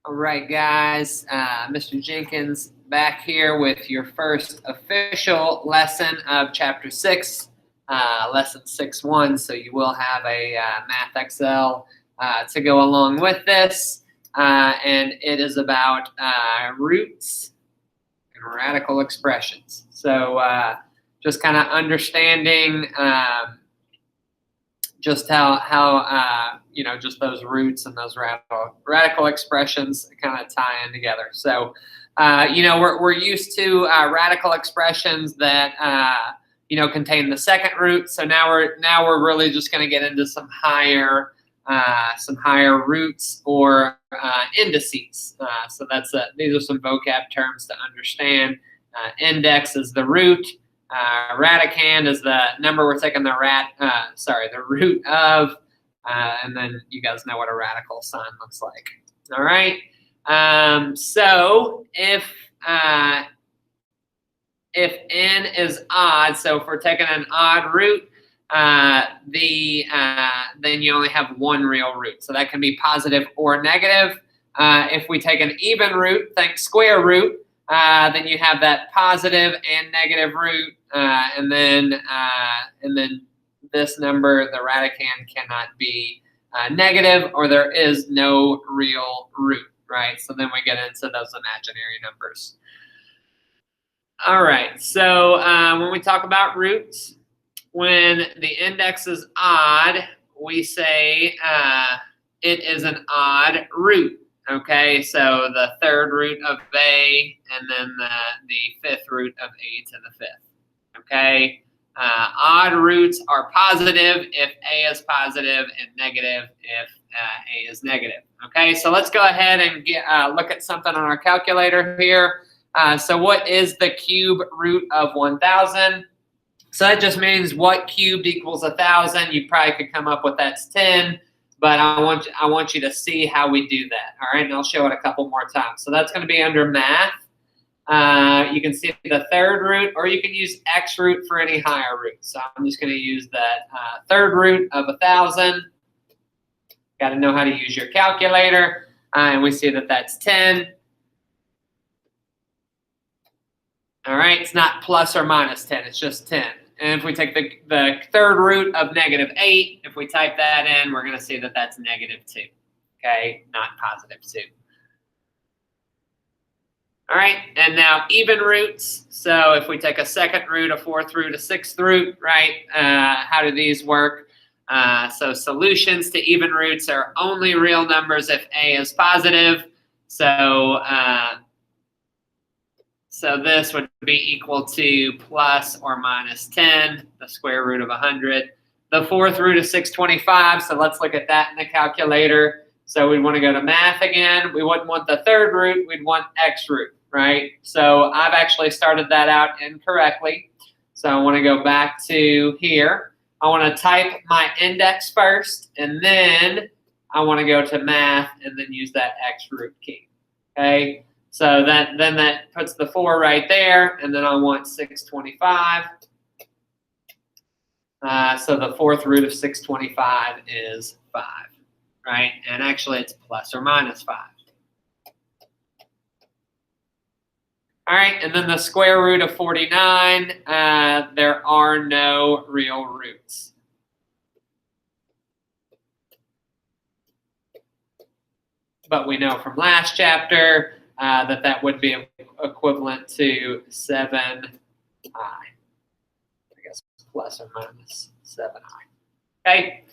All right, guys, Mr. Jenkins back here with your first official lesson of Chapter 6, Lesson 6.1. So you will have a Math Excel to go along with this, and it is about roots and radical expressions. So just kind of understanding just how just those roots and those radical expressions kind of tie in together. So we're used to radical expressions that contain the second root. So now we're really just going to get into some higher roots or indices. So these are some vocab terms to understand. Index is the root. Radicand is the number we're taking the root of, and then you guys know what a radical sign looks like. All right. So if n is odd, so if we're taking an odd root, then you only have one real root. So that can be positive or negative. If we take an even root, think square root, then you have that positive and negative root, and then this number, the radicand, cannot be negative, or there is no real root, right? So then we get into those imaginary numbers. All right, so when we talk about roots, when the index is odd, we say it is an odd root. Okay, so the third root of A, and then the fifth root of A to the fifth. Okay, odd roots are positive if A is positive, and negative if A is negative. Okay, so let's go ahead and look at something on our calculator here. So what is the cube root of 1,000? So that just means what cubed equals 1,000. You probably could come up with that's 10. But I want you to see how we do that, all right? And I'll show it a couple more times. So that's going to be under math. You can see the third root, or you can use x root for any higher root. So I'm just going to use that third root of 1,000. Got to know how to use your calculator. And we see that that's 10. All right, it's not plus or minus 10, it's just 10. And if we take the third root of negative 8, if we type that in, we're going to see that that's negative 2, okay, not positive 2. All right, and now even roots. So if we take a second root, a fourth root, a sixth root, right, how do these work? So solutions to even roots are only real numbers if A is positive. So this would be equal to plus or minus 10, the square root of 100. The fourth root is 625, so let's look at that in the calculator. So we want to go to math again. We wouldn't want the third root, we'd want x root, right? So I've actually started that out incorrectly. So I want to go back to here. I want to type my index first, and then I want to go to math and then use that x root key, okay? So then that puts the 4 right there, and then I want 625. So the fourth root of 625 is 5, right? And actually, it's plus or minus 5. All right, and then the square root of 49, there are no real roots. But we know from last chapter that would be equivalent to 7i. I guess plus or minus 7i. Okay.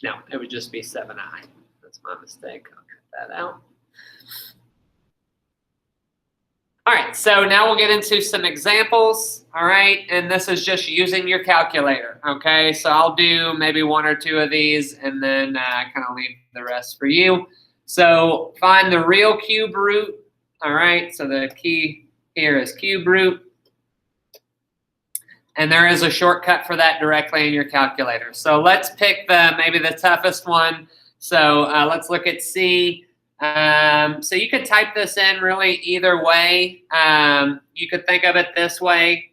No, it would just be 7i. That's my mistake. I'll cut that out. All right, so now we'll get into some examples, all right? And this is just using your calculator, okay? So I'll do maybe 1 or 2 of these and then kind of leave the rest for you. So find the real cube root, all right? So the key here is cube root. And there is a shortcut for that directly in your calculator. So let's pick maybe the toughest one. So let's look at C. So you could type this in really either way. You could think of it this way.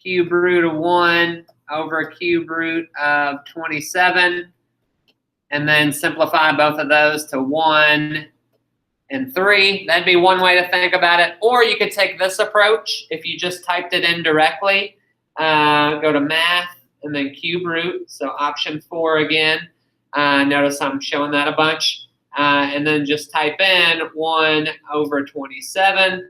Cube root of 1 over cube root of 27. And then simplify both of those to 1 and 3. That'd be one way to think about it. Or you could take this approach if you just typed it in directly. Go to math and then cube root. So option 4 again. Notice I'm showing that a bunch. And then just type in 1 over 27.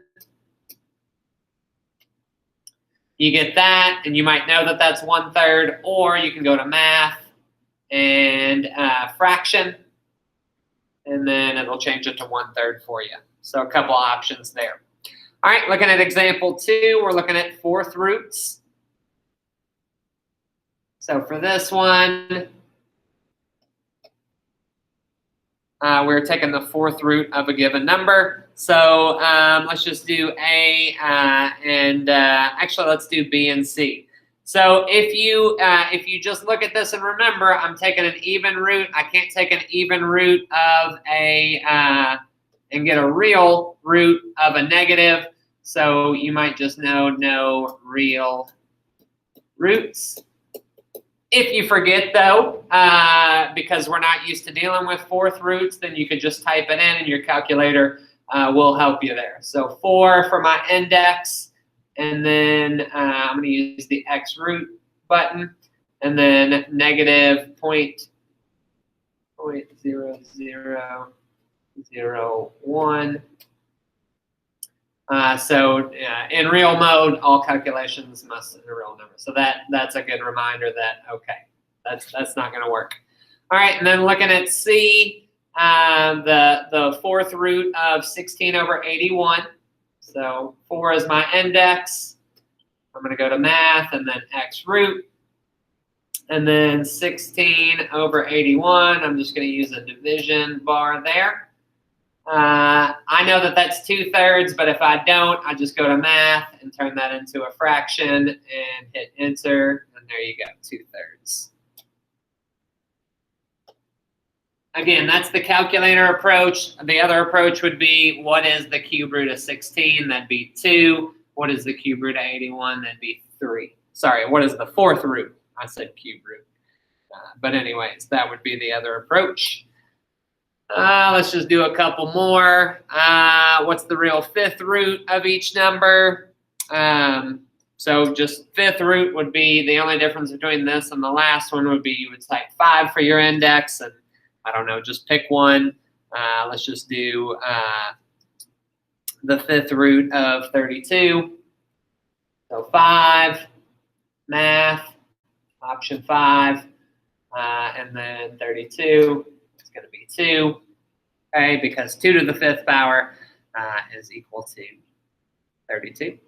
You get that, and you might know that that's 1/3, or you can go to math and fraction, and then it'll change it to 1/3 for you. So a couple options there. All right, looking at example 2, we're looking at fourth roots. So for this one, we're taking the fourth root of a given number. So let's just do A and actually let's do B and C. So if you just look at this and remember, I'm taking an even root. I can't take an even root of a and get a real root of a negative. So you might just know no real roots. If you forget, though, because we're not used to dealing with fourth roots, then you could just type it in and your calculator will help you there. So 4 for my index, and then I'm going to use the X root button, and then negative 0.0001. So in real mode, all calculations must in a real number. So that's a good reminder that, okay, that's not going to work. All right, and then looking at C, the fourth root of 16 over 81. So 4 is my index. I'm going to go to math and then X root. And then 16 over 81, I'm just going to use a division bar there. I know that that's 2/3, but if I don't, I just go to math and turn that into a fraction and hit enter, and there you go, 2/3. Again, that's the calculator approach. The other approach would be, what is the cube root of 16? That'd be 2. What is the cube root of 81? That'd be 3. Sorry, what is the fourth root? I said cube root. But anyways, that would be the other approach. Let's just do a couple more. What's the real fifth root of each number? So just fifth root would be, the only difference between this and the last one would be you would type 5 for your index, and I don't know, just pick one. Let's just do the fifth root of 32. So 5, math, option 5, and then 32. Going to be 2, okay, because 2 to the 5th power is equal to 32.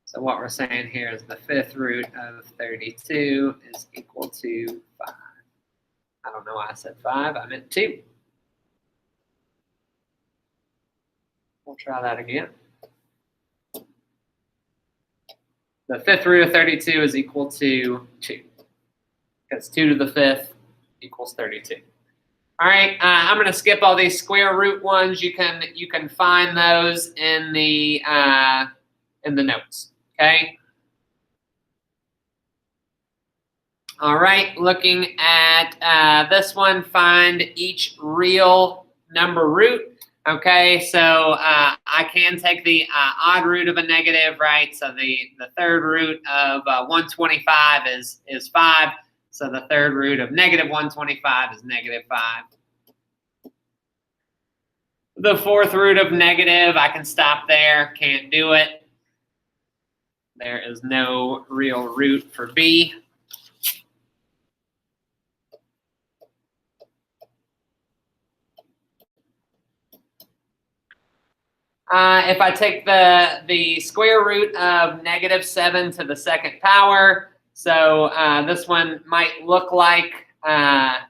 So what we're saying here is the 5th root of 32 is equal to 5. I don't know why I said 5, I meant 2. We'll try that again. The 5th root of 32 is equal to 2, because 2 to the 5th equals 32. All right, I'm going to skip all these square root ones. You can find those in the notes. Okay. All right, looking at this one, find each real number root. Okay, so I can take the odd root of a negative, right? So the third root of 125 is 5. So the third root of negative 125 is negative 5. The fourth root of negative, I can stop there, can't do it. There is no real root for B. If I take the square root of negative 7 to the 2nd power, so this one might look like a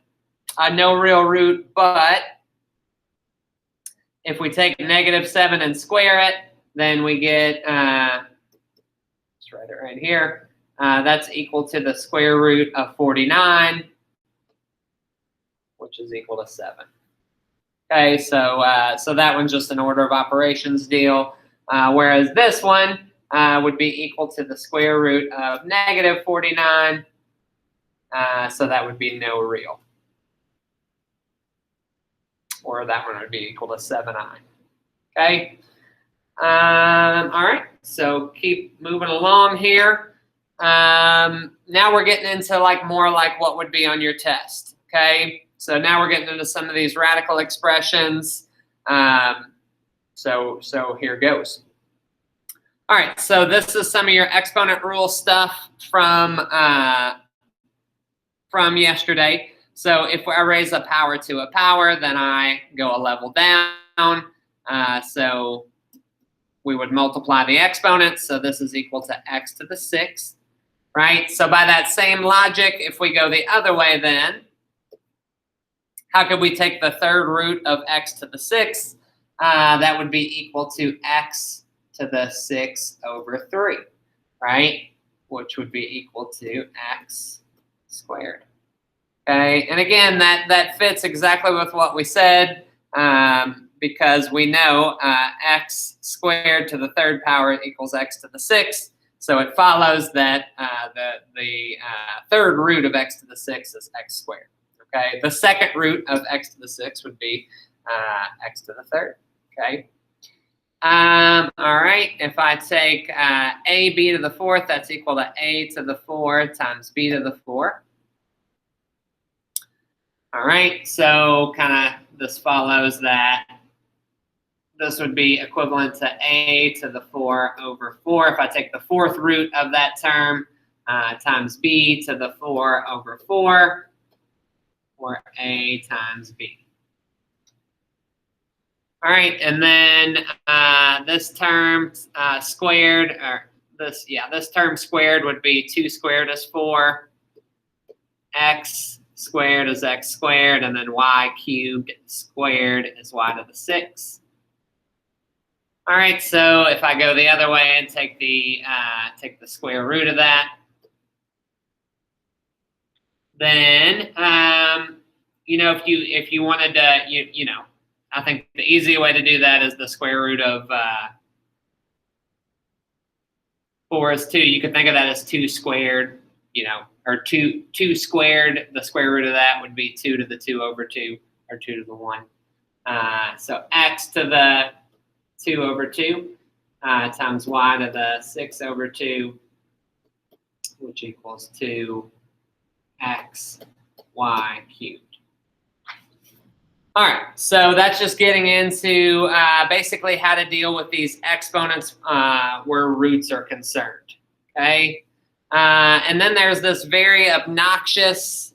no real root, but if we take negative 7 and square it, then we get, let's write it right here, that's equal to the square root of 49, which is equal to 7. Okay, so that one's just an order of operations deal, whereas this one, would be equal to the square root of negative 49. So that would be no real. Or that one would be equal to 7i. Okay. All right. So keep moving along here. Now we're getting into more like what would be on your test. Okay. So now we're getting into some of these radical expressions. So here goes. All right. So this is some of your exponent rule stuff from yesterday. So if I raise a power to a power, then I go a level down. So we would multiply the exponents. So this is equal to x to the 6th, right? So by that same logic, if we go the other way then, how could we take the third root of x to the 6th? That would be equal to x to the 6 over 3, right? Which would be equal to x squared. Okay, and again, that fits exactly with what we said because we know x squared to the third power equals x to the 6th. So it follows that the third root of x to the 6th is x squared. Okay, the second root of x to the 6th would be x to the 3rd. Okay. All right, if I take ab to the 4th, that's equal to a to the 4 times b to the 4. All right, so kind of this follows that this would be equivalent to a to the 4 over 4. If I take the fourth root of that term times b to the 4 over 4, or a times b. All right, and then this term squared, or this term squared would be 2 squared is 4, x squared is x squared, and then y cubed squared is y to the 6. All right, so if I go the other way and take the square root of that, then if you wanted to I think the easy way to do that is the square root of 4 is 2. You could think of that as 2 squared, or 2 squared. The square root of that would be 2 to the 2 over 2, or 2 to the 1. So x to the 2 over 2 times y to the 6 over 2, which equals 2x y cubed. All right, so that's just getting into basically how to deal with these exponents where roots are concerned, okay? And then there's this very obnoxious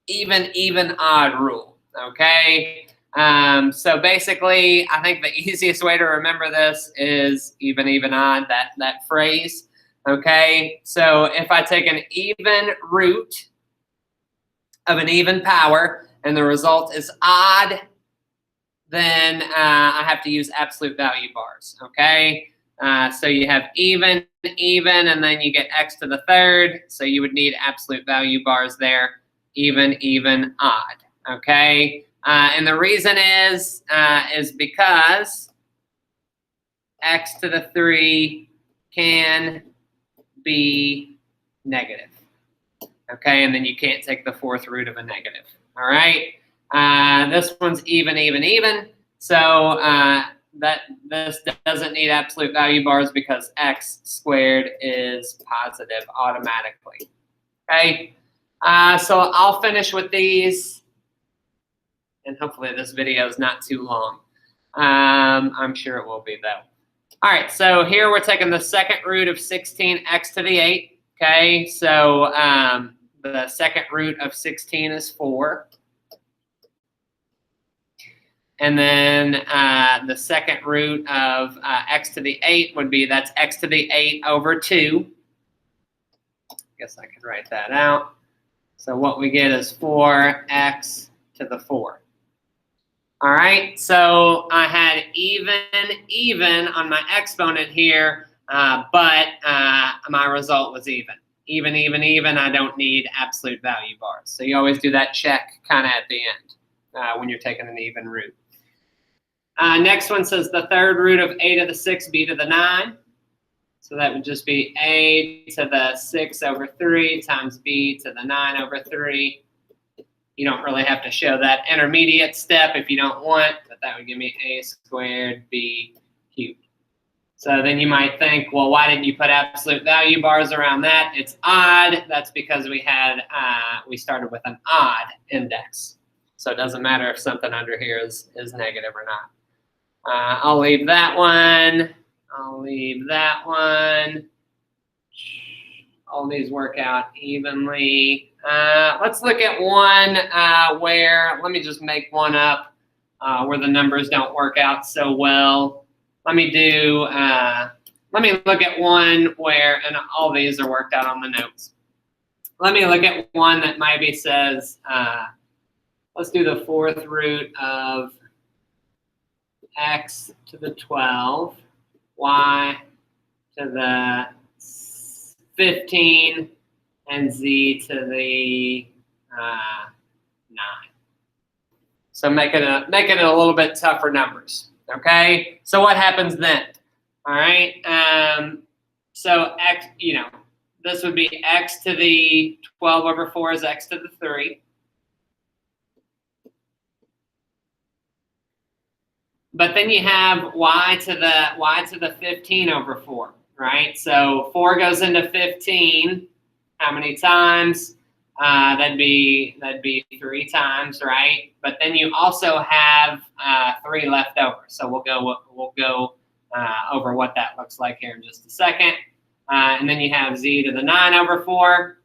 even, odd rule, okay? So basically, I think the easiest way to remember this is even, odd, that phrase, okay? So if I take an even root of an even power, and the result is odd, then I have to use absolute value bars, okay? So you have even, and then you get x to the 3rd, so you would need absolute value bars there, even, odd, okay? And the reason is because x to the 3 can be negative, okay? And then you can't take the fourth root of a negative. All right, this one's even. So that this doesn't need absolute value bars because x squared is positive automatically. Okay, so I'll finish with these, and hopefully this video is not too long. I'm sure it will be though. All right, so here we're taking the second root of 16x to the 8. Okay, so the second root of 16 is 4. And then the second root of x to the 8 would be, that's x to the 8 over 2. I guess I could write that out. So what we get is 4x to the 4. All right, so I had even on my exponent here, but my result was even. Even, I don't need absolute value bars. So you always do that check kind of at the end when you're taking an even root. Next one says the third root of a to the 6, b to the 9. So that would just be a to the 6 over 3 times b to the 9 over 3. You don't really have to show that intermediate step if you don't want, but that would give me a squared b cubed. So then you might think, well, why didn't you put absolute value bars around that? It's odd. That's because we had we started with an odd index. So it doesn't matter if something under here is negative or not. I'll leave that one. I'll leave that one. All these work out evenly. Let's look at one where, let me just make one up where the numbers don't work out so well. Let me look at one where, and all these are worked out on the notes. Let me look at one that maybe says, let's do the 4th root of x to the 12, y to the 15, and z to the 9. So make it a little bit tougher numbers. Okay. So what happens then? All right. So x, this would be x to the 12 over 4 is x to the 3. But then you have y to the 15 over 4, right? So 4 goes into 15. How many times? That'd be 3 times, right? But then you also have 3 left over. So we'll go over what that looks like here in just a second. And then you have z to the 9 over 4.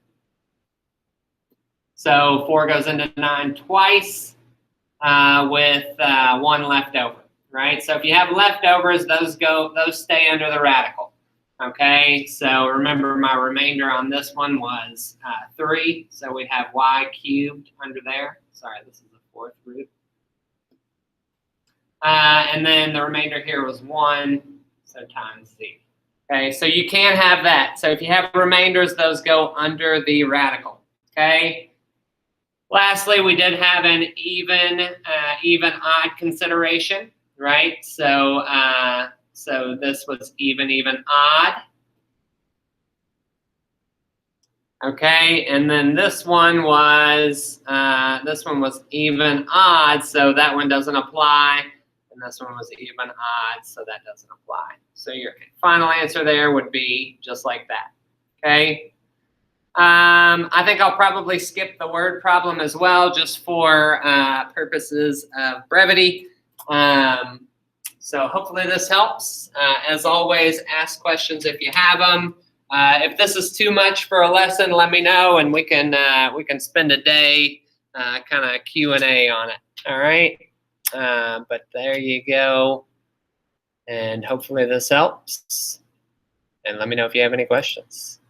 So 4 goes into 9 twice with 1 left over. Right, so if you have leftovers, those stay under the radical. Okay, so remember my remainder on this one was 3, so we have y cubed under there. Sorry, this is the 4th root. And then the remainder here was 1, so times z. Okay, so you can have that. So if you have remainders, those go under the radical. Okay. Lastly, we did have an even odd consideration. Right, so so this was even odd. Okay, and then this one was even odd, so that one doesn't apply, and this one was even odd, so that doesn't apply. So your final answer there would be just like that. Okay. I think I'll probably skip the word problem as well, just for purposes of brevity. So hopefully this helps. As always, ask questions if you have them. If this is too much for a lesson, let me know, and we can spend a day kind of Q&A on it. All right. But there you go. And hopefully this helps. And let me know if you have any questions.